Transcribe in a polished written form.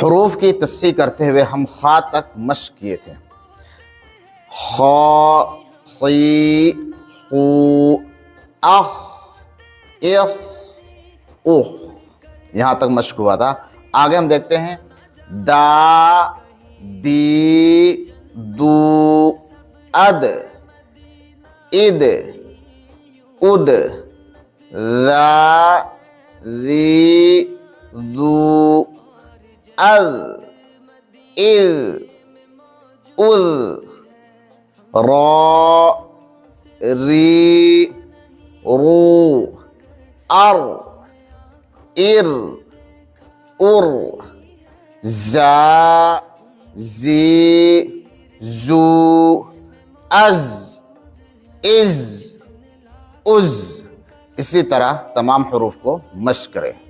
हरूफ की तस्हीह करते हुए हम खा तक मश्क किए थे। खा, खी, खू, अह, इह, उह, यहाँ तक मश्क हुआ था। आगे हम देखते हैं दा, दी, दू, अद, इद, उद, ज़ा, ज़ी, ज़ू, अज़, इज़, उज़, रॉ, री, रू, अर, इर, उर, जा, जी, जू, अज, इज, उज। इसी तरह तमाम हरूफ को मश्क करें।